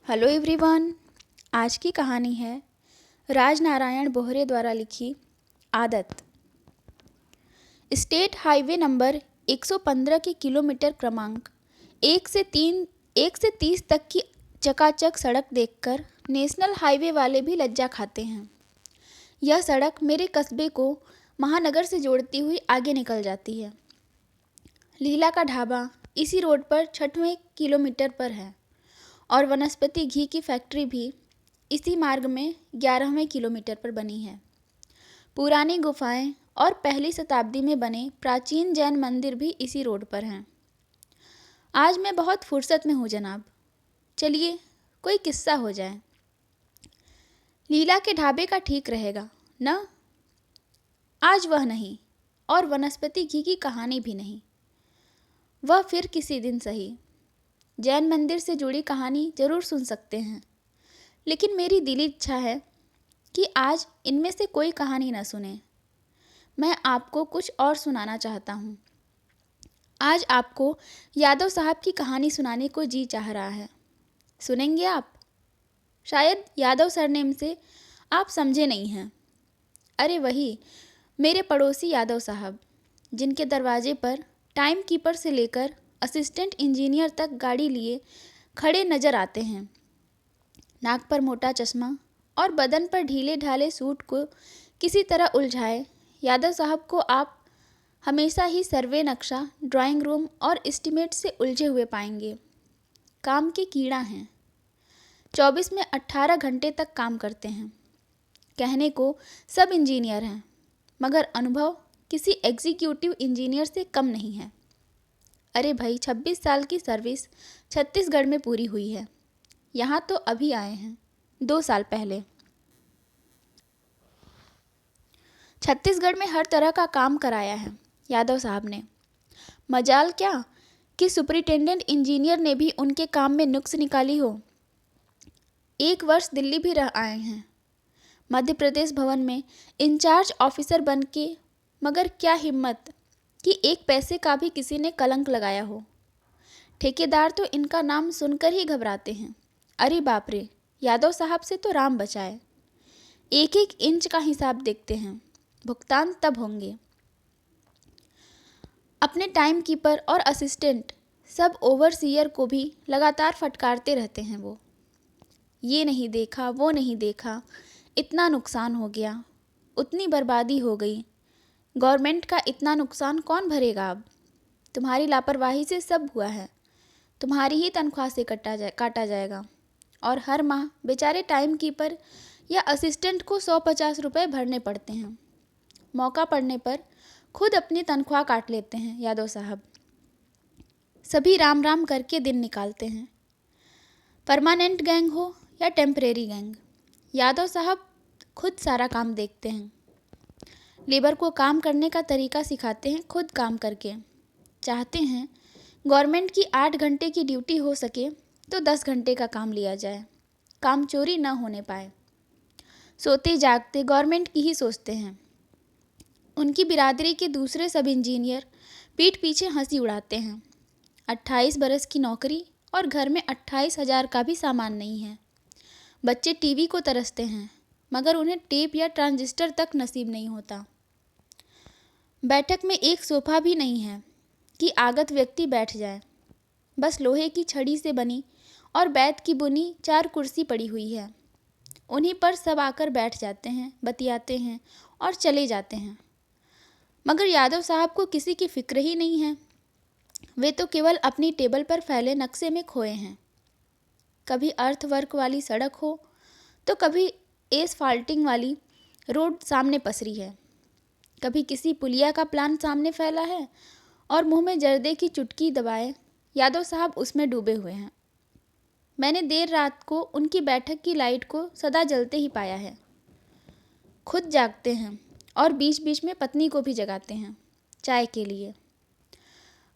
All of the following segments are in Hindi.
Hello everyone. आज की कहानी है राजनारायण बोहरे द्वारा लिखी आदत। स्टेट हाईवे नंबर 115 के किलोमीटर क्रमांक 1 से 30 तक की चकाचक सड़क देखकर नेशनल हाईवे वाले भी लज्जा खाते हैं। यह सड़क मेरे कस्बे को महानगर से जोड़ती हुई आगे निकल जाती है। लीला का ढाबा इसी रोड पर 6वें किलोमीटर पर है और वनस्पति घी की फैक्ट्री भी इसी मार्ग में 11वें किलोमीटर पर बनी है। पुरानी गुफाएं और पहली शताब्दी में बने प्राचीन जैन मंदिर भी इसी रोड पर हैं। आज मैं बहुत फुर्सत में हूँ जनाब, चलिए कोई किस्सा हो जाए। लीला के ढाबे का ठीक रहेगा न? आज वह नहीं और वनस्पति घी की कहानी भी नहीं, वह फिर किसी दिन सही। जैन मंदिर से जुड़ी कहानी जरूर सुन सकते हैं, लेकिन मेरी दिली इच्छा है कि आज इनमें से कोई कहानी न सुने। मैं आपको कुछ और सुनाना चाहता हूँ। आज आपको यादव साहब की कहानी सुनाने को जी चाह रहा है। सुनेंगे आप? शायद यादव सरनेम से आप समझे नहीं हैं। अरे वही मेरे पड़ोसी यादव साहब, जिनके दरवाजे पर टाइम कीपर से लेकर असिस्टेंट इंजीनियर तक गाड़ी लिए खड़े नजर आते हैं। नाक पर मोटा चश्मा और बदन पर ढीले ढाले सूट को किसी तरह उलझाए यादव साहब को आप हमेशा ही सर्वे नक्शा, ड्राइंग रूम और एस्टीमेट से उलझे हुए पाएंगे। काम के कीड़ा हैं। 24 में 18 घंटे तक काम करते हैं। कहने को सब इंजीनियर हैं, मगर अनुभव किसी एग्जीक्यूटिव इंजीनियर से कम नहीं है। अरे भाई, 26 साल की सर्विस छत्तीसगढ़ में पूरी हुई है। यहाँ तो अभी आए हैं 2 साल पहले। छत्तीसगढ़ में हर तरह का काम कराया है यादव साहब ने। मजाल क्या कि सुपरिटेंडेंट इंजीनियर ने भी उनके काम में नुक्स निकाली हो। 1 वर्ष दिल्ली भी रह आए हैं, मध्य प्रदेश भवन में इंचार्ज ऑफिसर बन के, मगर क्या हिम्मत कि 1 पैसे का भी किसी ने कलंक लगाया हो। ठेकेदार तो इनका नाम सुनकर ही घबराते हैं। अरे बाप रे, यादव साहब से तो राम बचाए। 1-1 इंच का हिसाब देखते हैं, भुगतान तब होंगे। अपने टाइम कीपर और असिस्टेंट सब ओवरसीयर को भी लगातार फटकारते रहते हैं वो। ये नहीं देखा, वो नहीं देखा, इतना नुकसान हो गया, उतनी बर्बादी हो गई। गवर्नमेंट का इतना नुकसान कौन भरेगा अब? तुम्हारी लापरवाही से सब हुआ है। तुम्हारी ही तनख्वाह से काटा जाएगा और हर माह बेचारे टाइम कीपर या असिस्टेंट को 150 रुपये भरने पड़ते हैं। मौका पड़ने पर खुद अपनी तनख्वाह काट लेते हैं यादव साहब। सभी राम राम करके दिन निकालते हैं। परमानेंट गैंग हो या टेम्परेरी गैंग, यादव साहब खुद सारा काम देखते हैं। लेबर को काम करने का तरीका सिखाते हैं खुद काम करके। चाहते हैं गवर्नमेंट की 8 घंटे की ड्यूटी हो सके तो 10 घंटे का काम लिया जाए, काम चोरी न होने पाए। सोते जागते गवर्नमेंट की ही सोचते हैं। उनकी बिरादरी के दूसरे सब इंजीनियर पीठ पीछे हंसी उड़ाते हैं। 28 बरस की नौकरी और घर में 28,000 का भी सामान नहीं है। बच्चे टीवी को तरसते हैं, मगर उन्हें टेप या ट्रांजिस्टर तक नसीब नहीं होता। बैठक में एक सोफा भी नहीं है कि आगत व्यक्ति बैठ जाए। बस लोहे की छड़ी से बनी और बैत की बुनी 4 कुर्सी पड़ी हुई है। उन्हीं पर सब आकर बैठ जाते हैं, बतियाते हैं और चले जाते हैं। मगर यादव साहब को किसी की फिक्र ही नहीं है। वे तो केवल अपनी टेबल पर फैले नक्शे में खोए हैं। कभी अर्थवर्क वाली सड़क हो तो कभी एसफाल्टिंग वाली रोड सामने पसरी है। कभी किसी पुलिया का प्लान सामने फैला है और मुंह में जर्दे की चुटकी दबाए यादव साहब उसमें डूबे हुए हैं। मैंने देर रात को उनकी बैठक की लाइट को सदा जलते ही पाया है। खुद जागते हैं और बीच बीच में पत्नी को भी जगाते हैं चाय के लिए।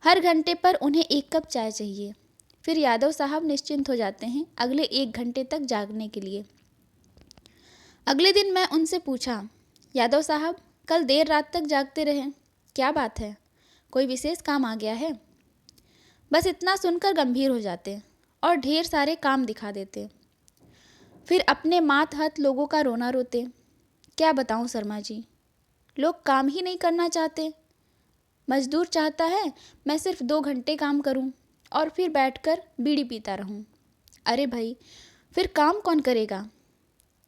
हर घंटे पर उन्हें 1 कप चाय चाहिए। फिर यादव साहब निश्चिंत हो जाते हैं अगले 1 घंटे तक जागने के लिए। अगले दिन मैं उनसे पूछा, यादव साहब कल देर रात तक जागते रहे, क्या बात है? कोई विशेष काम आ गया है? बस इतना सुनकर गंभीर हो जाते और ढेर सारे काम दिखा देते। फिर अपने मातहत लोगों का रोना रोते। क्या बताऊं शर्मा जी, लोग काम ही नहीं करना चाहते। मजदूर चाहता है मैं सिर्फ 2 घंटे काम करूं और फिर बैठकर बीड़ी पीता रहूं। अरे भाई, फिर काम कौन करेगा?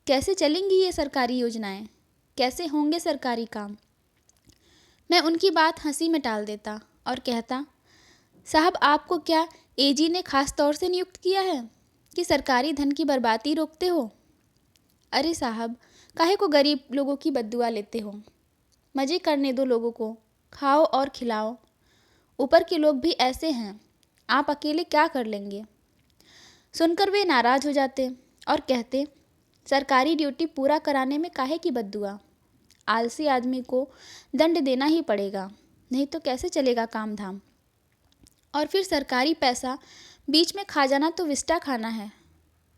कैसे चलेंगी ये सरकारी योजनाएं? कैसे होंगे सरकारी काम? मैं उनकी बात हंसी में टाल देता और कहता, साहब आपको क्या एजी ने खास तौर से नियुक्त किया है कि सरकारी धन की बर्बादी रोकते हो? अरे साहब, काहे को गरीब लोगों की बद्दुआ लेते हो? मज़े करने दो लोगों को, खाओ और खिलाओ। ऊपर के लोग भी ऐसे हैं, आप अकेले क्या कर लेंगे? सुनकर वे नाराज़ हो जाते और कहते, सरकारी ड्यूटी पूरा कराने में काहे की बद्दुआ? आलसी आदमी को दंड देना ही पड़ेगा, नहीं तो कैसे चलेगा काम धाम? और फिर सरकारी पैसा बीच में खा जाना तो विस्टा खाना है।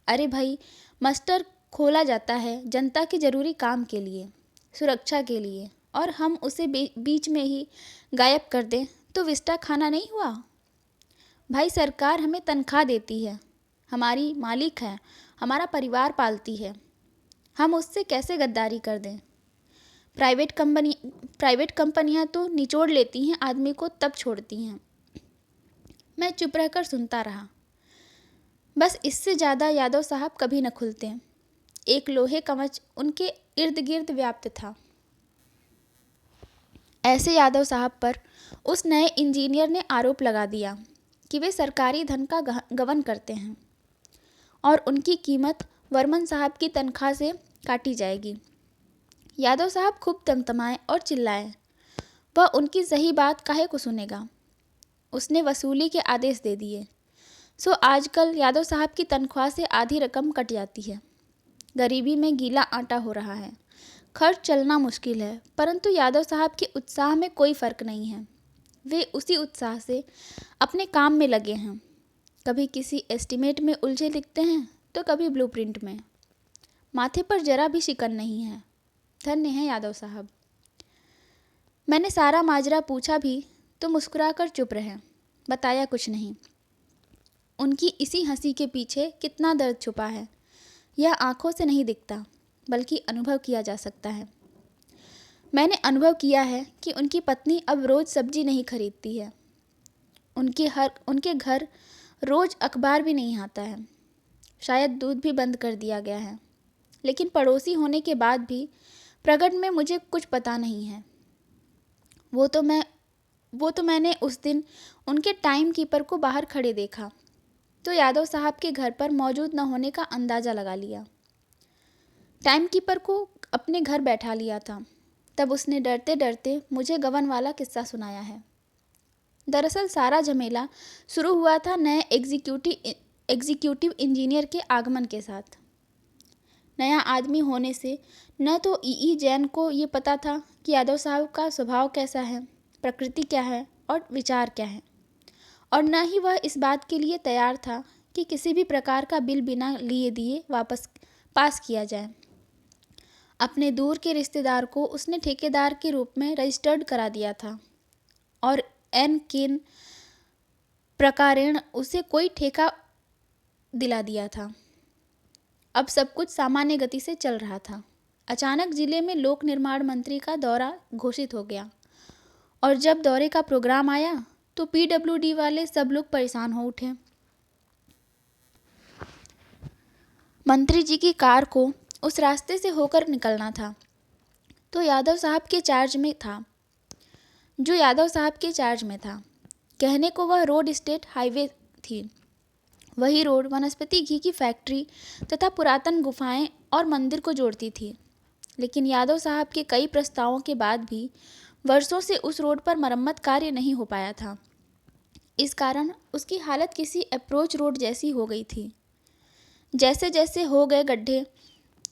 अरे भाई, मस्टर खोला जाता है जनता के ज़रूरी काम के लिए, सुरक्षा के लिए, और हम उसे बीच में ही गायब कर दें तो विस्टा खाना नहीं हुआ? भाई, सरकार हमें तनख्वाह देती है, हमारी मालिक है, हमारा परिवार पालती है, हम उससे कैसे गद्दारी कर दें? प्राइवेट कंपनियां तो निचोड़ लेती हैं आदमी को, तब छोड़ती हैं। मैं चुप रहकर सुनता रहा। बस इससे ज़्यादा यादव साहब कभी न खुलते। एक लोहे कवच उनके इर्द गिर्द व्याप्त था। ऐसे यादव साहब पर उस नए इंजीनियर ने आरोप लगा दिया कि वे सरकारी धन का गबन करते हैं और उनकी कीमत वर्मन साहब की तनख्वाह से काटी जाएगी। यादव साहब खूब तमतमाए और चिल्लाए। वह उनकी सही बात काहे को सुनेगा? उसने वसूली के आदेश दे दिए। सो आजकल यादव साहब की तनख्वाह से आधी रकम कट जाती है। गरीबी में गीला आटा हो रहा है, खर्च चलना मुश्किल है, परंतु यादव साहब के उत्साह में कोई फ़र्क नहीं है। वे उसी उत्साह से अपने काम में लगे हैं। कभी किसी एस्टीमेट में उलझे लिखते हैं तो कभी ब्लूप्रिंट में। माथे पर जरा भी शिकन नहीं है। धन्य है यादव साहब। मैंने सारा माजरा पूछा भी तो मुस्कुराकर चुप रहे, बताया कुछ नहीं। उनकी इसी हंसी के पीछे कितना दर्द छुपा है, यह आंखों से नहीं दिखता, बल्कि अनुभव किया जा सकता है। मैंने अनुभव किया है कि उनकी पत्नी अब रोज़ सब्जी नहीं खरीदती है। उनके घर रोज़ अखबार भी नहीं आता है। शायद दूध भी बंद कर दिया गया है। लेकिन पड़ोसी होने के बाद भी प्रगट में मुझे कुछ पता नहीं है। वो तो मैंने उस दिन उनके टाइम कीपर को बाहर खड़े देखा तो यादव साहब के घर पर मौजूद न होने का अंदाज़ा लगा लिया। टाइम कीपर को अपने घर बैठा लिया था। तब उसने डरते डरते मुझे गबन वाला किस्सा सुनाया है। दरअसल सारा झमेला शुरू हुआ था नए एग्जीक्यूटिव इंजीनियर के आगमन के साथ। नया आदमी होने से न तो ई जैन को ये पता था कि यादव साहब का स्वभाव कैसा है, प्रकृति क्या है और विचार क्या है, और न ही वह इस बात के लिए तैयार था कि किसी भी प्रकार का बिल बिना लिए दिए वापस पास किया जाए। अपने दूर के रिश्तेदार को उसने ठेकेदार के रूप में रजिस्टर्ड करा दिया था और एन किन प्रकारेण उसे कोई ठेका दिला दिया था। अब सब कुछ सामान्य गति से चल रहा था। अचानक जिले में लोक निर्माण मंत्री का दौरा घोषित हो गया और जब दौरे का प्रोग्राम आया तो पीडब्ल्यूडी वाले सब लोग परेशान हो उठे। मंत्री जी की कार को उस रास्ते से होकर निकलना था जो यादव साहब के चार्ज में था। कहने को वह रोड स्टेट हाईवे थी। वही रोड वनस्पति घी की फैक्ट्री तथा पुरातन गुफाएं और मंदिर को जोड़ती थी। लेकिन यादव साहब के कई प्रस्तावों के बाद भी वर्षों से उस रोड पर मरम्मत कार्य नहीं हो पाया था। इस कारण उसकी हालत किसी अप्रोच रोड जैसी हो गई थी। जैसे जैसे हो गए गड्ढे,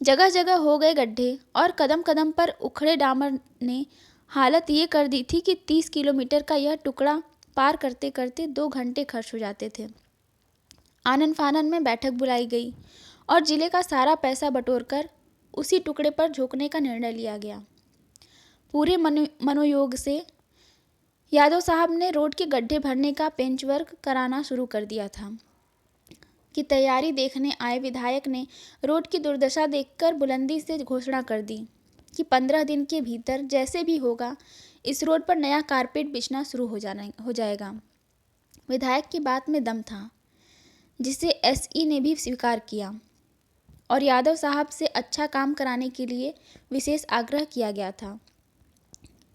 जगह जगह हो गए गड्ढे और कदम कदम पर उखड़े डामर ने हालत ये कर दी थी कि 30 किलोमीटर का यह टुकड़ा पार करते करते 2 घंटे खर्च हो जाते थे। आनन फानन में बैठक बुलाई गई और जिले का सारा पैसा बटोरकर उसी टुकड़े पर झोंकने का निर्णय लिया गया। पूरे मनोयोग से यादव साहब ने रोड के गड्ढे भरने का पेंचवर्क कराना शुरू कर दिया था। की तैयारी देखने आए विधायक ने रोड की दुर्दशा देखकर बुलंदी से घोषणा कर दी कि 15 दिन के भीतर जैसे भी होगा इस रोड पर नया कारपेट बिछना शुरू हो जाएगा। विधायक की बात में दम था, जिसे एसई ने भी स्वीकार किया और यादव साहब से अच्छा काम कराने के लिए विशेष आग्रह किया गया था।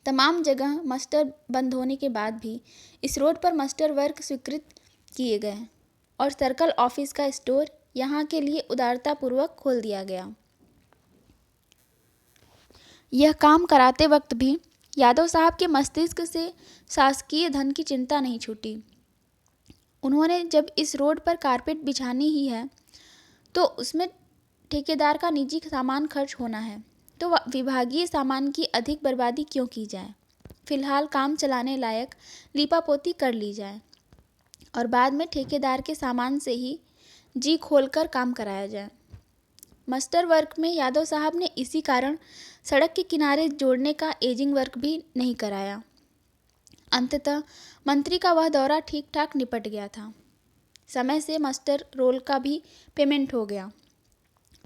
तमाम जगह मस्टर बंद होने के बाद भी इस रोड पर मस्टर वर्क स्वीकृत किए गए और सर्कल ऑफिस का स्टोर यहाँ के लिए उदारतापूर्वक खोल दिया गया। यह काम कराते वक्त भी यादव साहब के मस्तिष्क से शासकीय धन की चिंता नहीं छूटी। उन्होंने जब इस रोड पर कारपेट बिछानी ही है तो उसमें ठेकेदार का निजी सामान खर्च होना है, तो विभागीय सामान की अधिक बर्बादी क्यों की जाए। फिलहाल काम चलाने लायक लीपापोती कर ली जाए और बाद में ठेकेदार के सामान से ही जी खोलकर काम कराया जाए। मस्टर वर्क में यादव साहब ने इसी कारण सड़क के किनारे जोड़ने का एजिंग वर्क भी नहीं कराया। अंततः मंत्री का वह दौरा ठीक ठाक निपट गया था। समय से मस्टर रोल का भी पेमेंट हो गया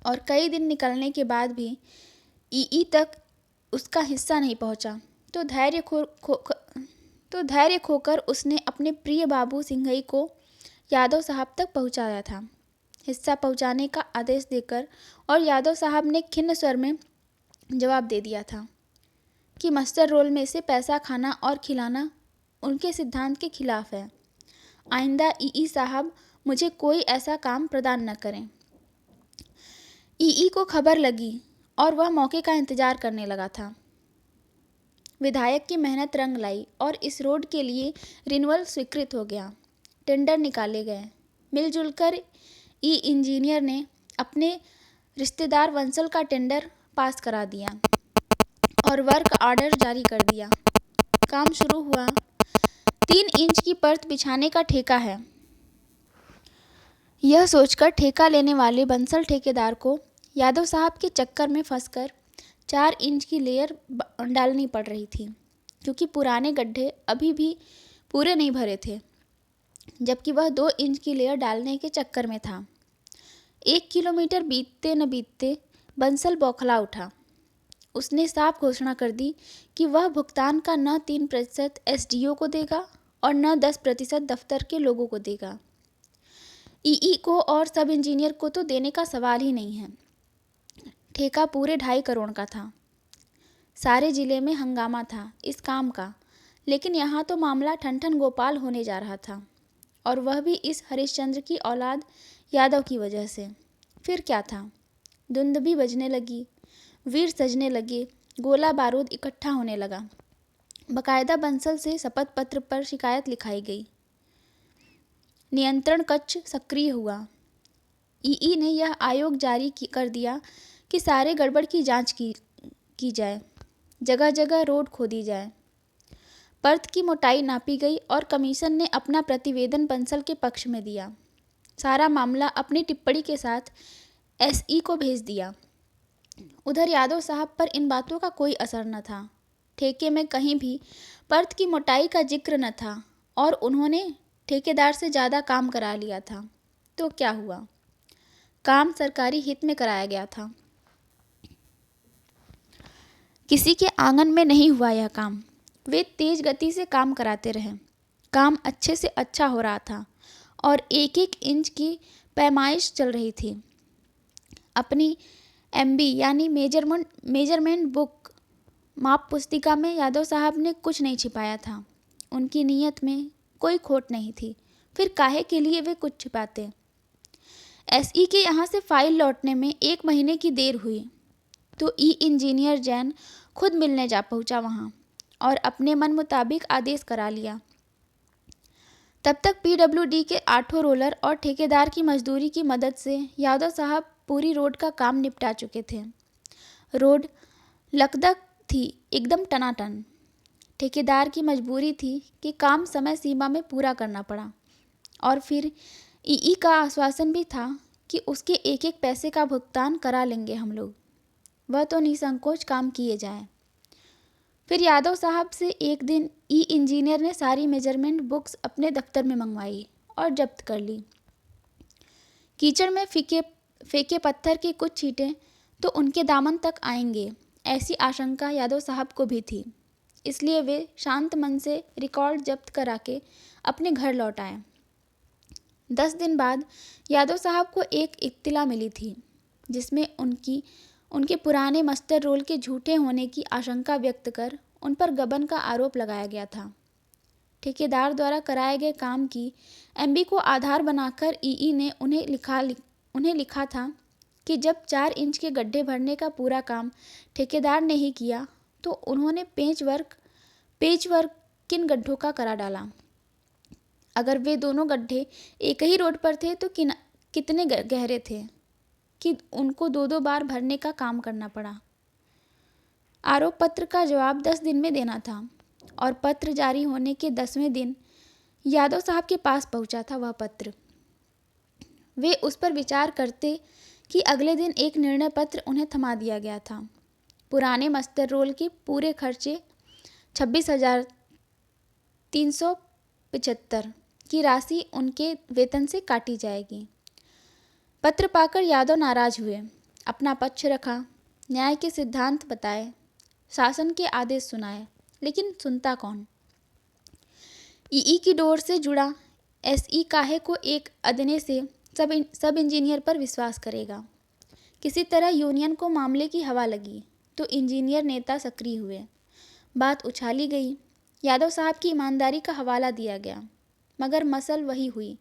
और कई दिन निकलने के बाद भी ईई तक उसका हिस्सा नहीं पहुंचा, तो धैर्य खोकर उसने अपने प्रिय बाबू सिंघई को यादव साहब तक पहुंचाया था, हिस्सा पहुंचाने का आदेश देकर। और यादव साहब ने खिन्न स्वर में जवाब दे दिया था कि मस्टर रोल में से पैसा खाना और खिलाना उनके सिद्धांत के खिलाफ है। आइंदा ईई साहब मुझे कोई ऐसा काम प्रदान न करें। ईई को खबर लगी और वह मौके का इंतजार करने लगा था। विधायक की मेहनत रंग लाई और इस रोड के लिए रिन्यूअल स्वीकृत हो गया। टेंडर निकाले गए। मिलजुल कर ई इंजीनियर ने अपने रिश्तेदार वंसल का टेंडर पास करा दिया और वर्क ऑर्डर जारी कर दिया। काम शुरू हुआ। 3 इंच की परत बिछाने का ठेका है। यह सोचकर ठेका लेने वाले बंसल ठेकेदार को यादव साहब के चक्कर में फंसकर 4 इंच की लेयर डालनी पड़ रही थी, क्योंकि पुराने गड्ढे अभी भी पूरे नहीं भरे थे, जबकि वह 2 इंच की लेयर डालने के चक्कर में था। 1 किलोमीटर बीतते न बीतते बंसल बौखला उठा। उसने साफ घोषणा कर दी कि वह भुगतान का न 3% एसडीओ को देगा और न 10% दफ्तर के लोगों को देगा। ईई को और सब इंजीनियर को तो देने का सवाल ही नहीं है। ठेका पूरे 2.5 करोड़ का था। सारे जिले में हंगामा था इस काम का, लेकिन यहाँ तो मामला ठन गोपाल होने जा रहा था, और वह भी इस हरिश्चंद्र की औलाद यादव की वजह से। फिर क्या था? धुंध भी बजने लगी, वीर सजने लगे, गोला बारूद इकट्ठा होने लगा। बकायदा बंसल से शपथ पत्र पर शिकायत लिखाई गई। नियंत्रण कक्ष सक्रिय हुआ। ईई ने यह आयोग जारी कर दिया कि सारे गड़बड़ की जांच की जाए, जगह जगह रोड खोदी जाए। परत की मोटाई नापी गई और कमीशन ने अपना प्रतिवेदन बंसल के पक्ष में दिया। सारा मामला अपनी टिप्पणी के साथ एसई को भेज दिया। उधर यादव साहब पर इन बातों का कोई असर न था। ठेके में कहीं भी परत की मोटाई का जिक्र न था और उन्होंने ठेकेदार से ज़्यादा काम करा लिया था। तो क्या हुआ? काम सरकारी हित में कराया गया था। किसी के आंगन में नहीं हुआ यह काम। वे तेज गति से काम कराते रहे। काम अच्छे से अच्छा हो रहा था और 1-1 इंच की पैमाइश चल रही थी। अपनी एमबी यानी मेजरमेंट बुक माप पुस्तिका में यादव साहब ने कुछ नहीं छिपाया था। उनकी नीयत में कोई खोट नहीं थी, फिर काहे के लिए वे कुछ छिपाते। एसई के यहाँ से फाइल लौटने में 1 महीने की देर हुई तो ई इंजीनियर जैन खुद मिलने जा पहुँचा वहाँ और अपने मन मुताबिक आदेश करा लिया। तब तक पीडब्ल्यूडी के 8 रोलर और ठेकेदार की मजदूरी की मदद से यादव साहब पूरी रोड का काम निपटा चुके थे। रोड लकदक थी, एकदम टनाटन। ठेकेदार की मजबूरी थी कि काम समय सीमा में पूरा करना पड़ा, और फिर ईई का आश्वासन भी था कि उसके 1-1 पैसे का भुगतान करा लेंगे हम लोग। वह तो निसंकोच काम किए जाए। फिर यादव साहब से एक दिन ई इंजीनियर ने सारी मेजरमेंट बुक्स अपने दफ्तर में मंगवाई और जब्त कर ली। कीचड़ में फेंके पत्थर के कुछ छींटे तो उनके दामन तक आएंगे, ऐसी आशंका यादव साहब को भी थी। इसलिए वे शांत मन से रिकॉर्ड जब्त करा के अपने घर लौट आए। 10 दिन बाद यादव साहब को एक इत्तिला मिली थी, जिसमें उनके पुराने मस्टर रोल के झूठे होने की आशंका व्यक्त कर उन पर गबन का आरोप लगाया गया था। ठेकेदार द्वारा कराए गए काम की एमबी को आधार बनाकर ईई ने उन्हें लिखा था कि जब 4 इंच के गड्ढे भरने का पूरा काम ठेकेदार ने ही किया तो उन्होंने पेच वर्क किन गड्ढों का करा डाला। अगर वे दोनों गड्ढे एक ही रोड पर थे तो कितने गहरे थे कि उनको 2-2 बार भरने का काम करना पड़ा। आरोप पत्र का जवाब 10 दिन में देना था और पत्र जारी होने के 10वें दिन यादव साहब के पास पहुंचा था वह पत्र। वे उस पर विचार करते कि अगले दिन एक निर्णय पत्र उन्हें थमा दिया गया था। पुराने मस्टर रोल के पूरे खर्चे 26,375 की राशि उनके वेतन से काटी जाएगी। पत्र पाकर यादव नाराज हुए, अपना पक्ष रखा, न्याय के सिद्धांत बताए, शासन के आदेश सुनाए, लेकिन सुनता कौन। ईई की डोर से जुड़ा एसई काहे को एक अदने से सब इंजीनियर पर विश्वास करेगा। किसी तरह यूनियन को मामले की हवा लगी तो इंजीनियर नेता सक्रिय हुए। बात उछाली गई, यादव साहब की ईमानदारी का हवाला दिया गया, मगर मसल वही हुई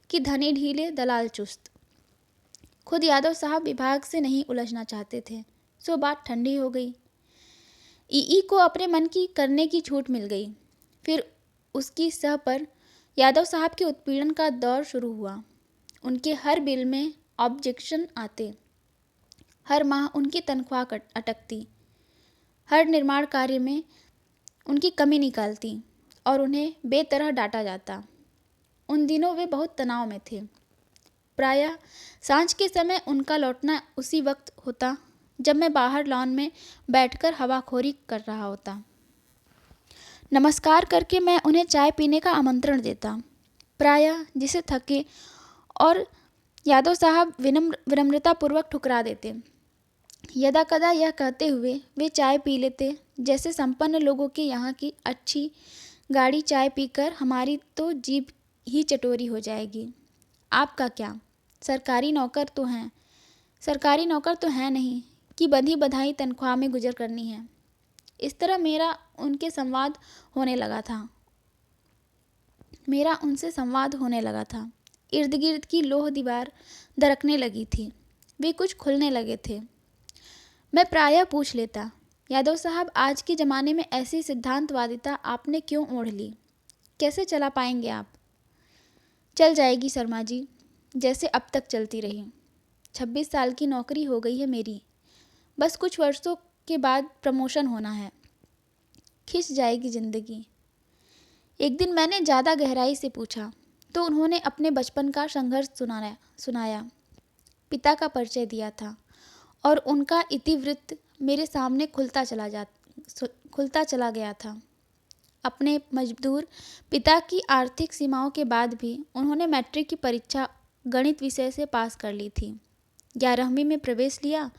कि धनी ढीले दलाल चुस्त। खुद यादव साहब विभाग से नहीं उलझना चाहते थे, सो बात ठंडी हो गई। ईई को अपने मन की करने की छूट मिल गई। फिर उसकी सह पर यादव साहब के उत्पीड़न का दौर शुरू हुआ। उनके हर बिल में ऑब्जेक्शन आते, हर माह उनकी तनख्वाह अटकती, हर निर्माण कार्य में उनकी कमी निकालती और उन्हें बेतरह डांटा जाता। उन दिनों वे बहुत तनाव में थे। प्रायः सांझ के समय उनका लौटना उसी वक्त होता जब मैं बाहर लॉन में बैठकर हवाखोरी कर रहा होता। नमस्कार करके मैं उन्हें चाय पीने का आमंत्रण देता, प्रायः जिसे थके और यादव साहब विनम्रतापूर्वक ठुकरा देते। यदा कदा यह कहते हुए वे चाय पी लेते, जैसे संपन्न लोगों के यहाँ की अच्छी गाढ़ी चाय पीकर हमारी तो जीभ ही चटोरी हो जाएगी। आपका क्या, सरकारी नौकर तो हैं नहीं कि बंधी बधाई तनख्वाह में गुजर करनी है। इस तरह मेरा उनसे संवाद होने लगा था। इर्द गिर्द की लोह दीवार दरकने लगी थी, वे कुछ खुलने लगे थे। मैं प्रायः पूछ लेता, यादव साहब, आज के ज़माने में ऐसी सिद्धांतवादिता आपने क्यों ओढ़ ली? कैसे चला पाएंगे आप? चल जाएगी शर्मा जी, जैसे अब तक चलती रही। 26 साल की नौकरी हो गई है मेरी, बस कुछ वर्षों के बाद प्रमोशन होना है, खिंच जाएगी जिंदगी। एक दिन मैंने ज़्यादा गहराई से पूछा तो उन्होंने अपने बचपन का संघर्ष सुनाया, पिता का परिचय दिया था और उनका इतिवृत्त मेरे सामने खुलता चला गया था। अपने मजदूर पिता की आर्थिक सीमाओं के बाद भी उन्होंने मैट्रिक की परीक्षा गणित विषय से पास कर ली थी। 11वीं में प्रवेश लिया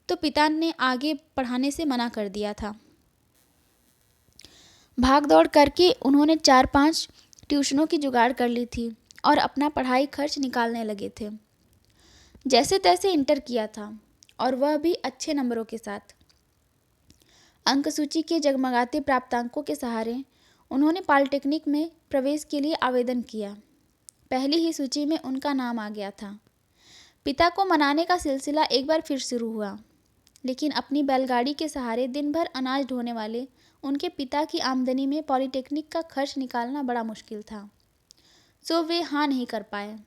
तो पिता ने आगे पढ़ाने से मना कर दिया था। भाग दौड़ करके उन्होंने 4-5 ट्यूशनों की जुगाड़ कर ली थी और अपना पढ़ाई खर्च निकालने लगे थे। जैसे तैसे इंटर किया था और वह भी अच्छे नंबरों के साथ। अंक सूची के जगमगाते प्राप्तांकों के सहारे उन्होंने पॉलिटेक्निक में प्रवेश के लिए आवेदन किया। पहली ही सूची में उनका नाम आ गया था। पिता को मनाने का सिलसिला एक बार फिर शुरू हुआ, लेकिन अपनी बैलगाड़ी के सहारे दिन भर अनाज ढोने वाले उनके पिता की आमदनी में पॉलिटेक्निक का खर्च निकालना बड़ा मुश्किल था, सो वे हाँ नहीं कर पाए।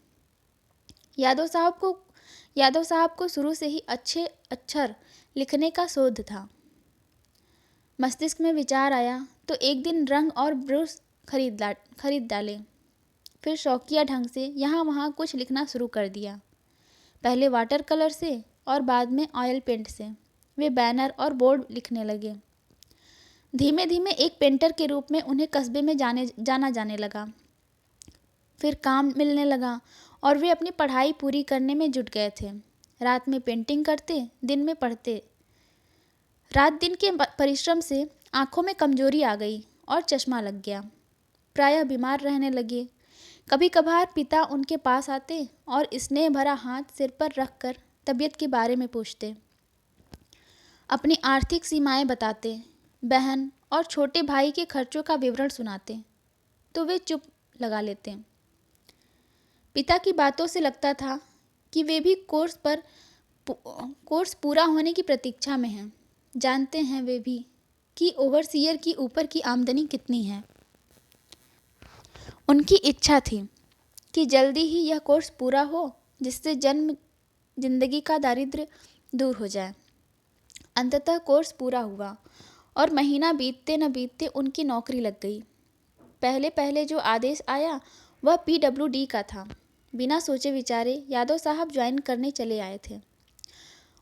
यादव साहब को शुरू से ही अच्छे अक्षर लिखने का शोध था। मस्तिष्क में विचार आया तो एक दिन रंग और ब्रश खरीद डाले, फिर शौकिया ढंग से यहाँ वहाँ कुछ लिखना शुरू कर दिया। पहले वाटर कलर से और बाद में ऑयल पेंट से वे बैनर और बोर्ड लिखने लगे। धीमे धीमे एक पेंटर के रूप में उन्हें कस्बे में जाना जाने लगा। फिर काम मिलने लगा और वे अपनी पढ़ाई पूरी करने में जुट गए थे। रात में पेंटिंग करते, दिन में पढ़ते। रात दिन के परिश्रम से आंखों में कमजोरी आ गई और चश्मा लग गया। प्रायः बीमार रहने लगे। कभी कभार पिता उनके पास आते और स्नेह भरा हाथ सिर पर रखकर तबीयत के बारे में पूछते, अपनी आर्थिक सीमाएं बताते, बहन और छोटे भाई के खर्चों का विवरण सुनाते, तो वे चुप लगा लेते। पिता की बातों से लगता था कि वे भी कोर्स पूरा होने की प्रतीक्षा में हैं। जानते हैं वे भी कि ओवरसीयर की ऊपर की आमदनी कितनी है। उनकी इच्छा थी कि जल्दी ही यह कोर्स पूरा हो, जिससे जिंदगी का दारिद्र्य दूर हो जाए। अंततः कोर्स पूरा हुआ और महीना बीतते न बीतते उनकी नौकरी लग गई। पहले पहले जो आदेश आया वह PWD का था। बिना सोचे विचारे यादव साहब ज्वाइन करने चले आए थे।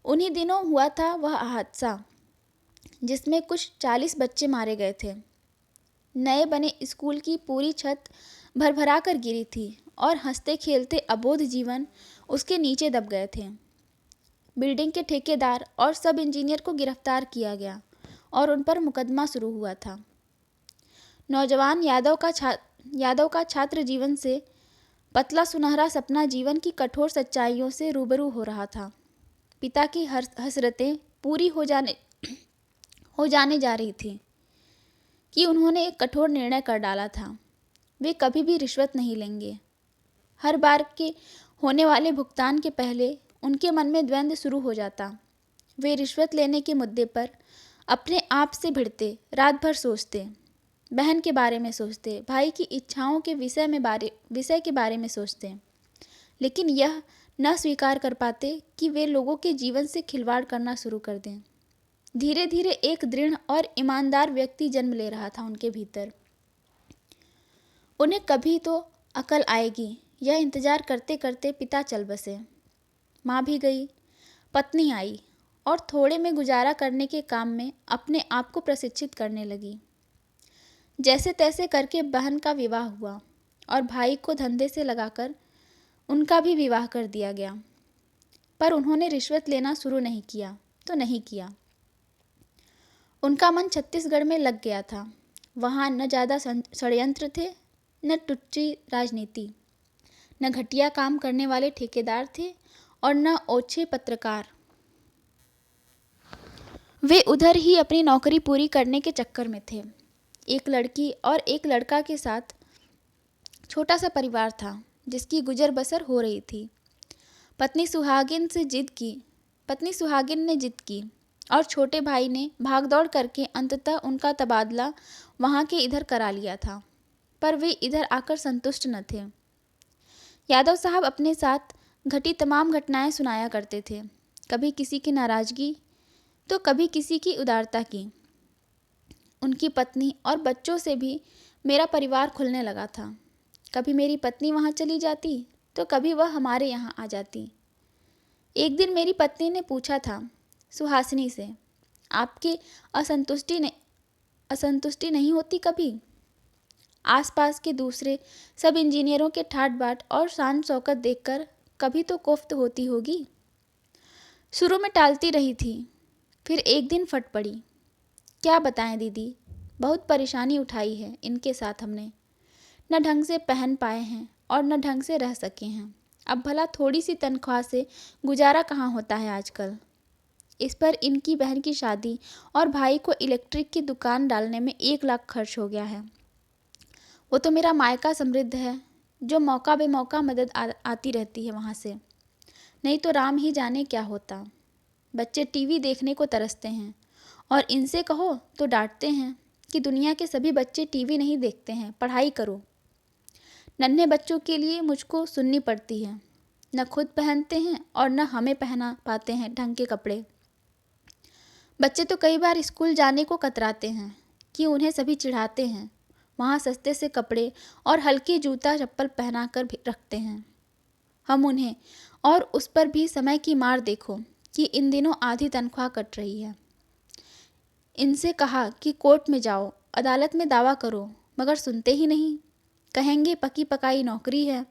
उन्हीं दिनों हुआ था वह हादसा जिसमें कुछ 40 बच्चे मारे गए थे। नए बने स्कूल की पूरी छत भरभरा कर गिरी थी और हंसते खेलते अबोध जीवन उसके नीचे दब गए थे। बिल्डिंग के ठेकेदार और सब इंजीनियर को गिरफ्तार किया गया और उन पर मुकदमा शुरू हुआ था। नौजवान यादव का छात्र जीवन से पतला सुनहरा सपना जीवन की कठोर सच्चाइयों से रूबरू हो रहा था। पिता की हसरतें पूरी हो जाने जा रही थी कि उन्होंने एक कठोर निर्णय कर डाला था। वे कभी भी रिश्वत नहीं लेंगे। हर बार के होने वाले भुगतान के पहले उनके मन में द्वंद्व शुरू हो जाता। वे रिश्वत लेने के मुद्दे पर अपने आप से भिड़ते, रात भर सोचते, बहन के बारे में सोचते, भाई की इच्छाओं के विषय के बारे में सोचते, लेकिन यह न स्वीकार कर पाते कि वे लोगों के जीवन से खिलवाड़ करना शुरू कर दें। धीरे धीरे एक दृढ़ और ईमानदार व्यक्ति जन्म ले रहा था उनके भीतर। उन्हें कभी तो अकल आएगी, यह इंतजार करते करते पिता चल बसे। माँ भी गई, पत्नी आई और थोड़े में गुजारा करने के काम में अपने आप को प्रशिक्षित करने लगी। जैसे तैसे करके बहन का विवाह हुआ और भाई को धंधे से लगाकर उनका भी विवाह कर दिया गया। पर उन्होंने रिश्वत लेना शुरू नहीं किया तो नहीं किया। उनका मन छत्तीसगढ़ में लग गया था। वहाँ न ज़्यादा षड्यंत्र थे, न टुच्ची राजनीति, न घटिया काम करने वाले ठेकेदार थे और न ओछे पत्रकार। वे उधर ही अपनी नौकरी पूरी करने के चक्कर में थे। एक लड़की और एक लड़का के साथ छोटा सा परिवार था जिसकी गुजर बसर हो रही थी। पत्नी सुहागिन ने जिद की और छोटे भाई ने भागदौड़ करके अंततः उनका तबादला वहाँ के इधर करा लिया था। पर वे इधर आकर संतुष्ट न थे। यादव साहब अपने साथ घटी तमाम घटनाएं सुनाया करते थे, कभी किसी की नाराज़गी तो कभी किसी की उदारता की। उनकी पत्नी और बच्चों से भी मेरा परिवार खुलने लगा था। कभी मेरी पत्नी वहाँ चली जाती तो कभी वह हमारे यहाँ आ जाती। एक दिन मेरी पत्नी ने पूछा था सुहासिनी से, आपके असंतुष्टि नहीं होती कभी? आसपास के दूसरे सब इंजीनियरों के ठाट बाट और शान शौकत देखकर कभी तो कोफ्त होती होगी। शुरू में टालती रही थी, फिर एक दिन फट पड़ी। क्या बताएं दीदी, बहुत परेशानी उठाई है इनके साथ हमने। न ढंग से पहन पाए हैं और न ढंग से रह सके हैं। अब भला थोड़ी सी तनख्वाह से गुजारा कहाँ होता है आजकल। इस पर इनकी बहन की शादी और भाई को इलेक्ट्रिक की दुकान डालने में 1 लाख खर्च हो गया है। वो तो मेरा मायका समृद्ध है, जो मौका बेमौका मदद आती रहती है वहाँ से, नहीं तो राम ही जाने क्या होता। बच्चे टीवी देखने को तरसते हैं और इनसे कहो तो डांटते हैं कि दुनिया के सभी बच्चे टीवी नहीं देखते हैं, पढ़ाई करो। नन्हे बच्चों के लिए मुझको सुननी पड़ती है, न खुद पहनते हैं और न हमें पहना पाते हैं ढंग के कपड़े। बच्चे तो कई बार स्कूल जाने को कतराते हैं कि उन्हें सभी चिढ़ाते हैं। वहाँ सस्ते से कपड़े और हल्के जूता चप्पल पहना कर भी रखते हैं हम उन्हें, और उस पर भी समय की मार देखो कि इन दिनों आधी तनख्वाह कट रही है। इनसे कहा कि कोर्ट में जाओ, अदालत में दावा करो, मगर सुनते ही नहीं। कहेंगे पकी पकाई नौकरी है।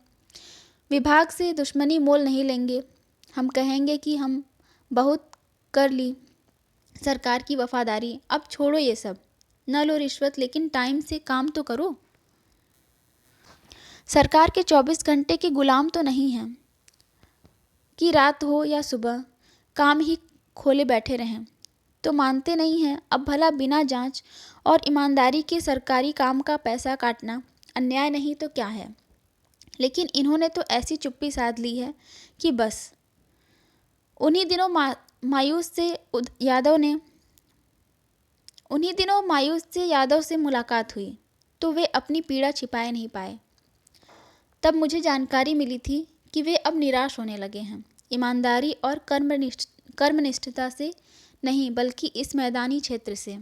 विभाग से दुश्मनी मोल नहीं लेंगे। हम कहेंगे कि हम बहुत कर ली सरकार की वफादारी, अब छोड़ो ये सब। न लो रिश्वत, लेकिन टाइम से काम तो करो। सरकार के 24 घंटे के गुलाम तो नहीं हैं कि रात हो या सुबह काम ही खोले बैठे रहें। तो मानते नहीं हैं। अब भला बिना जांच और ईमानदारी के सरकारी काम का पैसा काटना अन्याय नहीं तो क्या है। लेकिन इन्होंने तो ऐसी चुप्पी साध ली है कि बस। उन्हीं दिनों मायूस से यादव से मुलाकात हुई तो वे अपनी पीड़ा छिपाए नहीं पाए। तब मुझे जानकारी मिली थी कि वे अब निराश होने लगे हैं, ईमानदारी और कर्मनिष्ठता से नहीं, बल्कि इस मैदानी क्षेत्र से।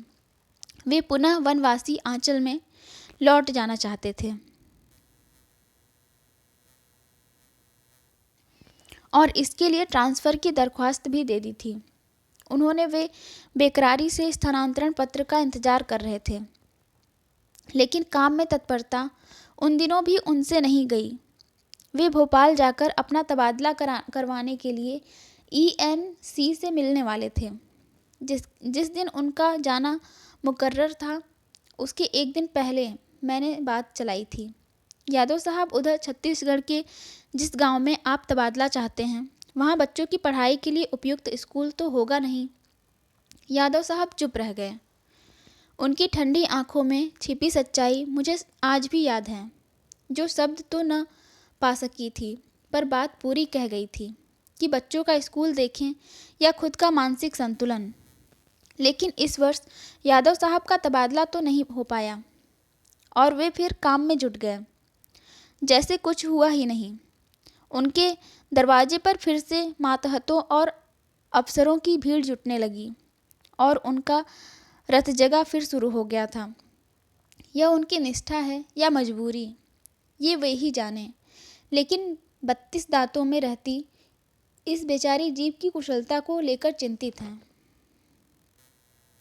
वे पुनः वनवासी आंचल में लौट जाना चाहते थे और इसके लिए ट्रांसफ़र की दरख्वास्त भी दे दी थी। उन्होंने वे बेकरारी से स्थानांतरण पत्र का इंतज़ार कर रहे थे, लेकिन काम में तत्परता उन दिनों भी उनसे नहीं गई। वे भोपाल जाकर अपना तबादला करवाने के लिए ENC से मिलने वाले थे। जिस दिन उनका जाना मुकर्रर था, उसके एक दिन पहले मैंने बात चलाई थी। यादव साहब, उधर छत्तीसगढ़ के जिस गांव में आप तबादला चाहते हैं, वहाँ बच्चों की पढ़ाई के लिए उपयुक्त स्कूल तो होगा नहीं। यादव साहब चुप रह गए। उनकी ठंडी आंखों में छिपी सच्चाई मुझे आज भी याद है। जो शब्द तो न पा सकी थी, पर बात पूरी कह गई थी कि बच्चों का स्कूल देखें या खुद का मानसिक संतुलन। लेकिन इस वर्ष यादव साहब का तबादला तो नहीं हो पाया और वे फिर काम में जुट गए जैसे कुछ हुआ ही नहीं। उनके दरवाजे पर फिर से मातहतों और अफसरों की भीड़ जुटने लगी और उनका रतजगा फिर शुरू हो गया था। यह उनकी निष्ठा है या मजबूरी, ये वे ही जाने। लेकिन 32 दांतों में रहती इस बेचारी जीव की कुशलता को लेकर चिंतित हैं।